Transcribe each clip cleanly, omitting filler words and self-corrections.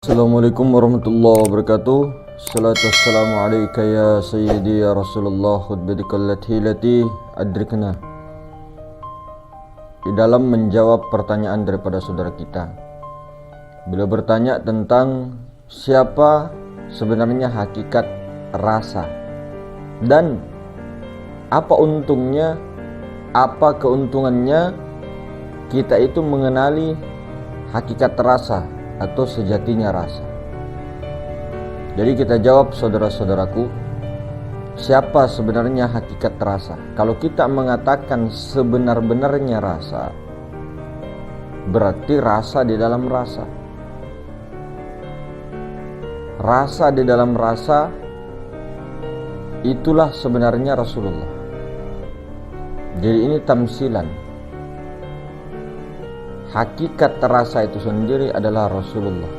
Assalamualaikum warahmatullahi wabarakatuh. Salatu wassalamu alaika ya sayyidi ya Rasulullah khutbadikallati hilati adrikna. Di dalam menjawab pertanyaan daripada saudara kita, beliau bertanya tentang siapa sebenarnya hakikat rasa dan apa untungnya, apa keuntungannya kita itu mengenali hakikat rasa atau sejatinya rasa. Jadi kita jawab, saudara-saudaraku, siapa sebenarnya hakikat rasa? Kalau kita mengatakan sebenar-benarnya rasa, berarti rasa di dalam rasa. Rasa di dalam rasa, itulah sebenarnya Rasulullah. Jadi ini tamsilan. Hakikat rasa itu sendiri adalah Rasulullah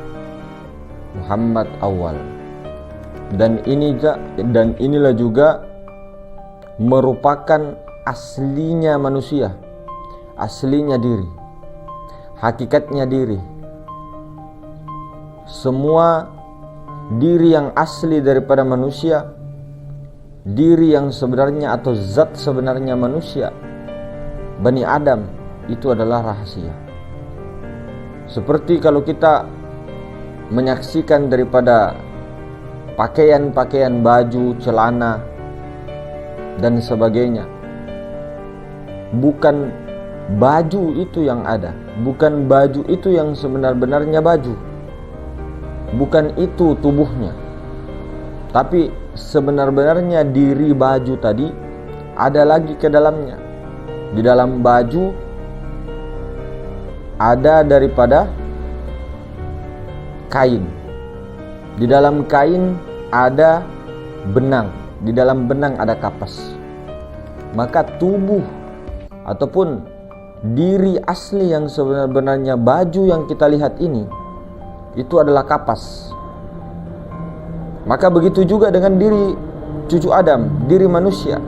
Muhammad awal. Dan inilah juga merupakan aslinya manusia, aslinya diri, hakikatnya diri. Semua diri yang asli daripada manusia, diri yang sebenarnya atau zat sebenarnya manusia, Bani Adam, itu adalah rahasia. Seperti kalau kita menyaksikan daripada pakaian-pakaian, baju, celana, dan sebagainya. Bukan baju itu yang ada, bukan baju itu yang sebenar-benarnya baju, bukan itu tubuhnya. Tapi sebenar-benarnya diri baju tadi ada lagi ke dalamnya. Di dalam baju ada daripada kain. Di dalam kain ada benang. Di dalam benang ada kapas. Maka tubuh ataupun diri asli yang sebenarnya baju yang kita lihat ini, itu adalah kapas. Maka begitu juga dengan diri cucu Adam, diri manusia.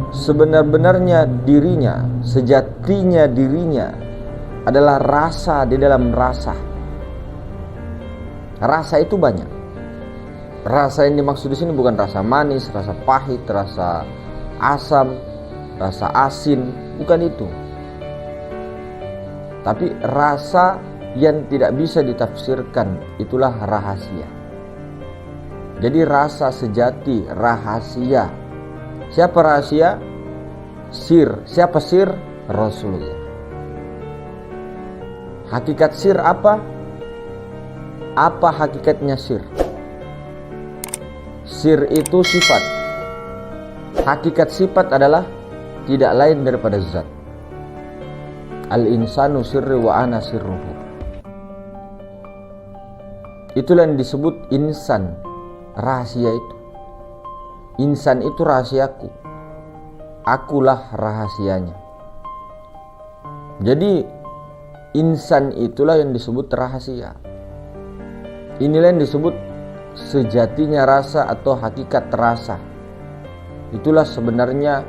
Sebenar-benarnya dirinya, sejatinya dirinya adalah rasa di dalam rasa. Rasa itu banyak. Rasa yang dimaksud di sini bukan rasa manis, rasa pahit, rasa asam, rasa asin, bukan itu. Tapi rasa yang tidak bisa ditafsirkan, itulah rahasia. Jadi rasa sejati, rahasia. Siapa rahasia? Sir. Siapa sir? Rasulullah. Hakikat sir apa? Apa hakikatnya sir? Sir itu sifat. Hakikat sifat adalah tidak lain daripada zat. Al-insanu sirri wa ana sirruhu. Itulah yang disebut insan, rahasia itu. Insan itu rahasiaku. Akulah rahasianya. Jadi insan itulah yang disebut rahasia. Inilah yang disebut sejatinya rasa atau hakikat rasa. Itulah sebenarnya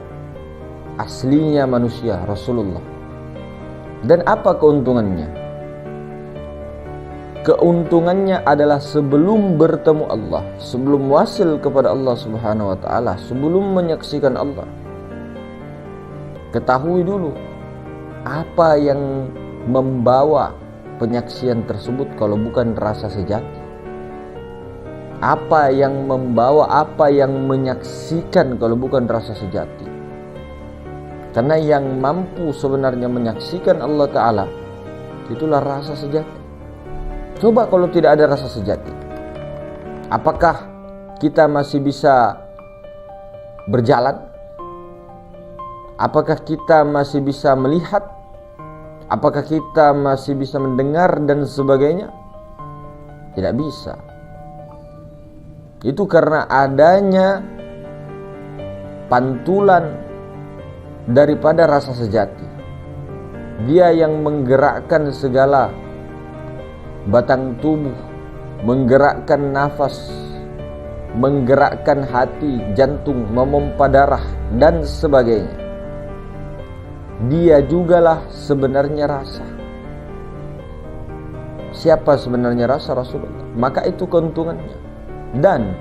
aslinya manusia, Rasulullah. Dan apa keuntungannya? Keuntungannya adalah sebelum bertemu Allah, sebelum wasil kepada Allah Subhanahu wa taala, sebelum menyaksikan Allah, ketahui dulu apa yang membawa penyaksian tersebut kalau bukan rasa sejati. Apa yang membawa, apa yang menyaksikan kalau bukan rasa sejati. Karena yang mampu sebenarnya menyaksikan Allah Ta'ala, itulah rasa sejati. Coba kalau tidak ada rasa sejati, apakah kita masih bisa berjalan? Apakah kita masih bisa melihat? Apakah kita masih bisa mendengar dan sebagainya? Tidak bisa. Itu karena adanya pantulan daripada rasa sejati. Dia yang menggerakkan segala batang tubuh, menggerakkan nafas, menggerakkan hati, jantung, memompa darah dan sebagainya. Dia jugalah sebenarnya rasa. Siapa sebenarnya rasa? Rasulullah. maka itu keuntungannya. Dan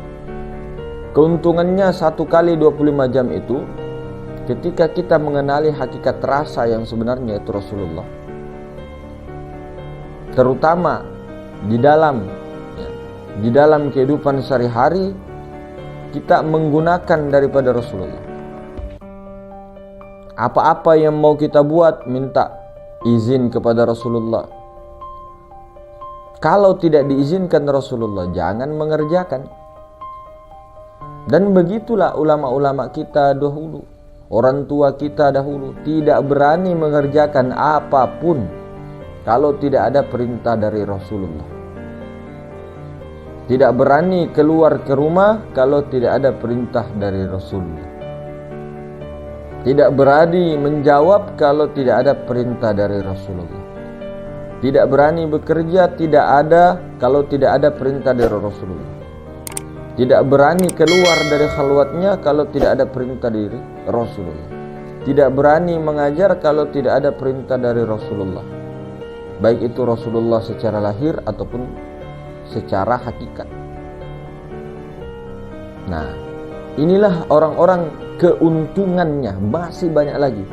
keuntungannya 1 kali 25 jam itu ketika kita mengenali hakikat rasa yang sebenarnya itu Rasulullah, terutama di dalam kehidupan sehari-hari kita menggunakan daripada Rasulullah. Apa-apa yang mau kita buat minta izin kepada Rasulullah. Kalau tidak diizinkan Rasulullah, jangan mengerjakan. Dan begitulah ulama-ulama kita dahulu, orang tua kita dahulu tidak berani mengerjakan apapun kalau tidak ada perintah dari Rasulullah. Tidak berani keluar ke rumah kalau tidak ada perintah dari Rasulullah. Tidak berani menjawab kalau tidak ada perintah dari Rasulullah. Tidak berani bekerja kalau tidak ada perintah dari Rasulullah. Tidak berani keluar dari khalwatnya kalau tidak ada perintah dari Rasulullah. Tidak berani mengajar kalau tidak ada perintah dari Rasulullah. Baik itu Rasulullah secara lahir ataupun secara hakikat. Nah, inilah orang-orang keuntungannya masih banyak lagi.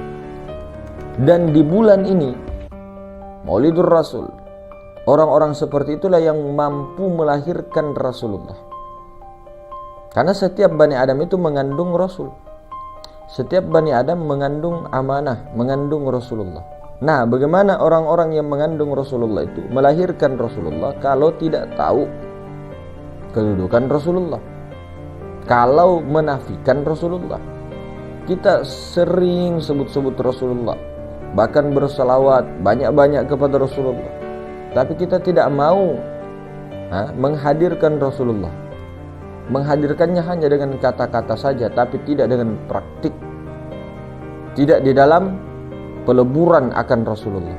Dan di bulan ini Maulidur Rasul, orang-orang seperti itulah yang mampu melahirkan Rasulullah. Karena setiap Bani Adam itu mengandung Rasul. Setiap Bani Adam mengandung amanah, mengandung Rasulullah. Nah, bagaimana orang-orang yang mengandung Rasulullah itu melahirkan Rasulullah kalau tidak tahu kedudukan Rasulullah, kalau menafikan Rasulullah? Kita sering sebut-sebut Rasulullah, bahkan berselawat banyak-banyak kepada Rasulullah, tapi kita tidak mau menghadirkan Rasulullah. Menghadirkannya hanya dengan kata-kata saja, tapi tidak dengan praktik, tidak di dalam peleburan akan Rasulullah,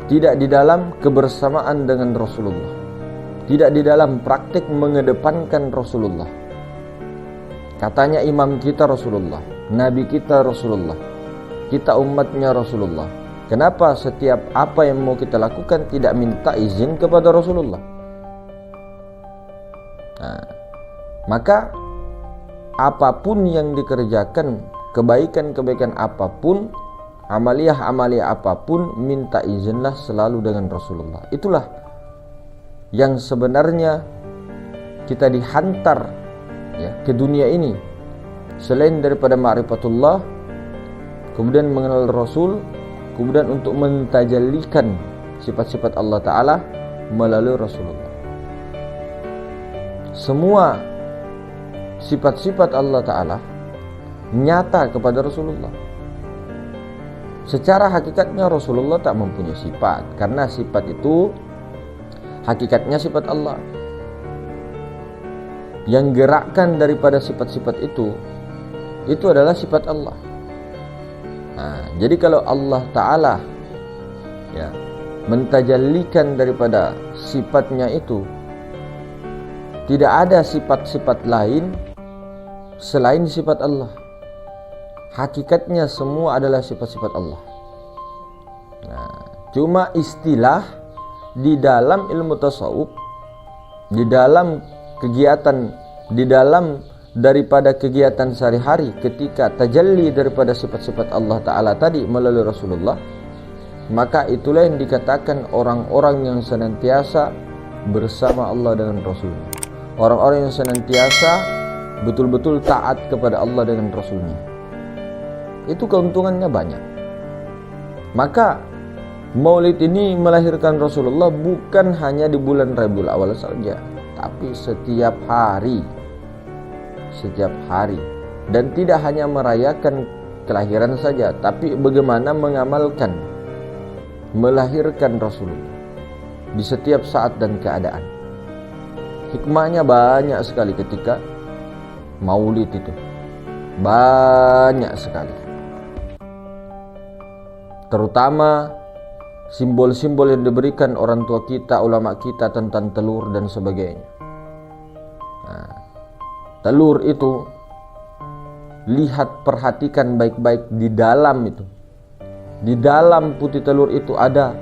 tidak di dalam kebersamaan dengan Rasulullah, tidak di dalam praktik mengedepankan Rasulullah. Katanya imam kita Rasulullah, nabi kita Rasulullah, kita umatnya Rasulullah. Kenapa setiap apa yang mau kita lakukan tidak minta izin kepada Rasulullah? Nah, maka apapun yang dikerjakan, kebaikan-kebaikan apapun, amaliyah-amaliyah apapun, minta izinlah selalu dengan Rasulullah. Itulah yang sebenarnya kita dihantar ke dunia ini, selain daripada ma'rifatullah, kemudian mengenal Rasul, kemudian untuk mentajallikan sifat-sifat Allah Ta'ala melalui Rasulullah. Semua sifat-sifat Allah Ta'ala nyata kepada Rasulullah. Secara hakikatnya Rasulullah tak mempunyai sifat, karena sifat itu hakikatnya sifat Allah. Yang gerakkan daripada sifat-sifat itu adalah sifat Allah. Nah, jadi kalau Allah Ta'ala mentajallikan daripada sifatnya itu, tidak ada sifat-sifat lain selain sifat Allah. Hakikatnya semua adalah sifat-sifat Allah. Nah, cuma istilah di dalam ilmu tasawuf, di dalam kegiatan, di dalam daripada kegiatan sehari-hari, ketika tajalli daripada sifat-sifat Allah Ta'ala tadi melalui Rasulullah, maka itulah yang dikatakan orang-orang yang senantiasa bersama Allah dengan Rasulnya, orang-orang yang senantiasa betul-betul taat kepada Allah dengan Rasulnya. Itu keuntungannya banyak. Maka Maulid ini melahirkan Rasulullah bukan hanya di bulan Rabiul Awal saja, tapi setiap hari. Setiap hari. Dan tidak hanya merayakan kelahiran saja, tapi bagaimana mengamalkan melahirkan Rasulullah di setiap saat dan keadaan. Hikmahnya banyak sekali ketika Maulid itu. Banyak sekali. Terutama simbol-simbol yang diberikan orang tua kita, ulama kita tentang telur dan sebagainya. Nah, telur itu lihat, perhatikan baik-baik di dalam itu. Di dalam putih telur itu ada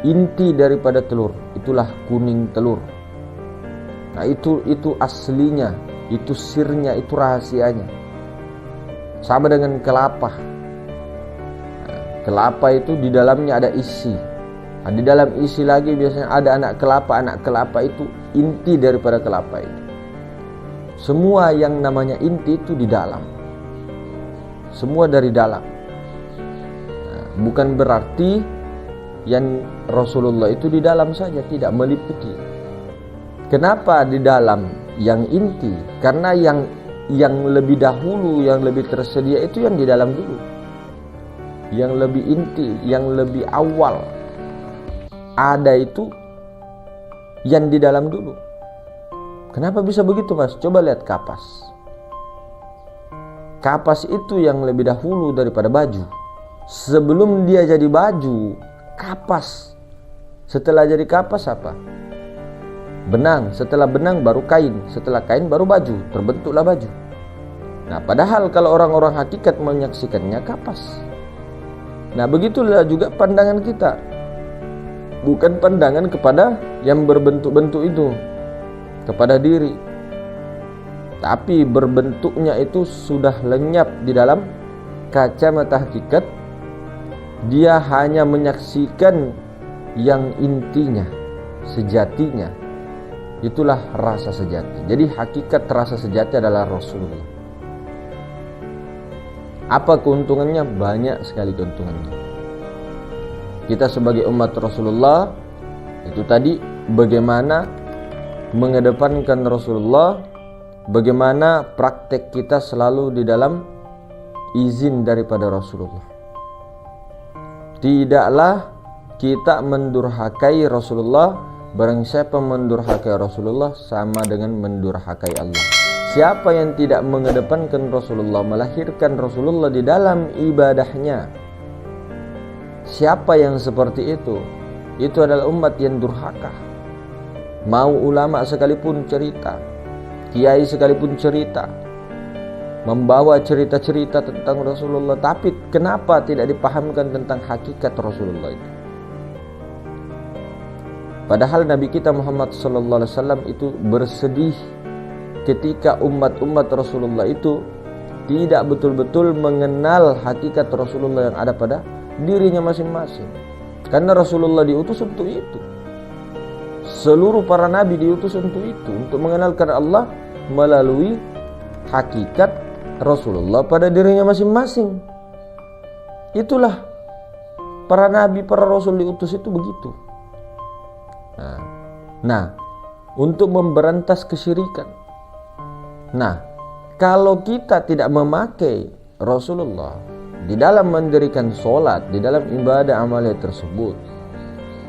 inti daripada telur, itulah kuning telur. Nah, itu aslinya, itu sirnya, itu rahasianya. Sama dengan kelapa. Nah, kelapa itu di dalamnya ada isi. Nah, di dalam isi lagi biasanya ada anak kelapa. Anak kelapa itu inti daripada kelapa itu. Semua yang namanya inti itu di dalam. Semua dari dalam. Nah, bukan berarti yang Rasulullah itu di dalam saja, tidak, meliputi. Kenapa di dalam yang inti? Karena yang lebih dahulu, yang lebih tersedia itu yang di dalam dulu. Yang lebih inti, yang lebih awal ada itu yang di dalam dulu. Kenapa bisa begitu, Mas? Coba lihat kapas. Kapas itu yang lebih dahulu daripada baju. Sebelum dia jadi baju, kapas. Setelah jadi kapas apa? Benang. Setelah benang baru kain. Setelah kain baru baju. Terbentuklah baju. Nah, padahal kalau orang-orang hakikat menyaksikannya kapas. Nah, begitulah juga pandangan kita. Bukan pandangan kepada yang berbentuk-bentuk itu, kepada diri, tapi berbentuknya itu sudah lenyap di dalam kacamata hakikat. Dia hanya menyaksikan yang intinya, sejatinya. Itulah rasa sejati. Jadi hakikat rasa sejati adalah Rasulullah. Apa keuntungannya? Banyak sekali keuntungannya. Kita sebagai umat Rasulullah itu tadi bagaimana mengedepankan Rasulullah, bagaimana praktek kita selalu di dalam izin daripada Rasulullah. Tidaklah kita mendurhakai Rasulullah. Barang siapa mendurhakai Rasulullah sama dengan mendurhakai Allah. Siapa yang tidak mengedepankan Rasulullah, melahirkan Rasulullah di dalam ibadahnya, siapa yang seperti itu adalah umat yang durhaka. Mau ulama sekalipun cerita, kiai sekalipun cerita, membawa cerita-cerita tentang Rasulullah, tapi kenapa tidak dipahamkan tentang hakikat Rasulullah itu? Padahal Nabi kita Muhammad SAW itu bersedih ketika umat-umat Rasulullah itu tidak betul-betul mengenal hakikat Rasulullah yang ada pada dirinya masing-masing. Karena Rasulullah diutus untuk itu. Seluruh para nabi diutus untuk itu, untuk mengenalkan Allah melalui hakikat Rasulullah pada dirinya masing-masing. Itulah para nabi, para rasul diutus itu begitu. Nah, untuk memberantas kesyirikan. Nah, kalau kita tidak memakai Rasulullah di dalam mendirikan sholat, di dalam ibadah amalia tersebut,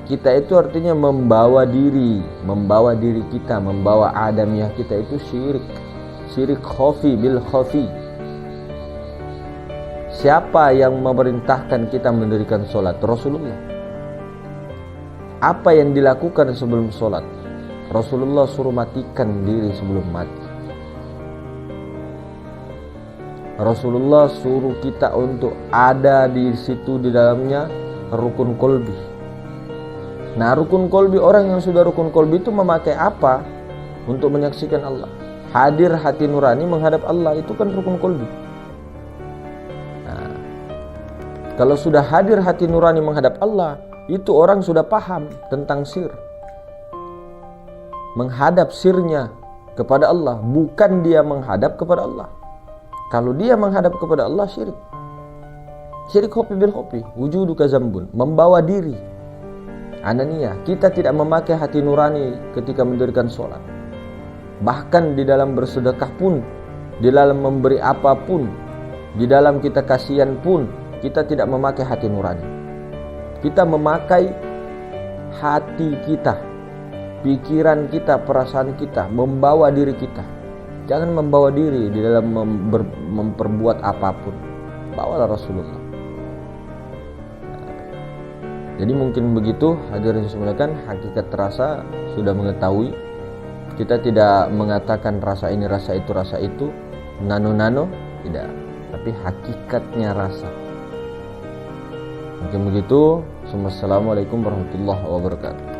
kita itu artinya membawa diri kita, membawa adamiah kita itu syirik khafi bil khafi. Siapa yang memerintahkan kita mendirikan sholat? Rasulullah. Apa yang dilakukan sebelum sholat? Rasulullah suruh matikan diri sebelum mati. Rasulullah suruh kita untuk ada di situ, di dalamnya rukun kolbi. Nah, rukun kolbi, orang yang sudah rukun kolbi itu memakai apa untuk menyaksikan Allah? Hadir hati nurani menghadap Allah, itu kan rukun kolbi. Nah, kalau sudah hadir hati nurani menghadap Allah, itu orang sudah paham tentang sir. Menghadap sirnya kepada Allah, bukan dia menghadap kepada Allah. Kalau dia menghadap kepada Allah, syirik. Syirik hopi bil hopi, wujuduka zambun, membawa diri. Anania, kita tidak memakai hati nurani ketika mendirikan sholat. Bahkan di dalam bersedekah pun, di dalam memberi apapun, di dalam kita kasihan pun, kita tidak memakai hati nurani. Kita memakai hati kita, pikiran kita, perasaan kita, membawa diri kita. Jangan membawa diri di dalam memperbuat apapun. Bawalah Rasulullah. Jadi mungkin begitu, hadirin sekalian, hakikat rasa sudah mengetahui. Kita tidak mengatakan rasa ini, rasa itu, nano-nano, tidak. Tapi hakikatnya rasa. Mungkin begitu. Assalamualaikum warahmatullahi wabarakatuh.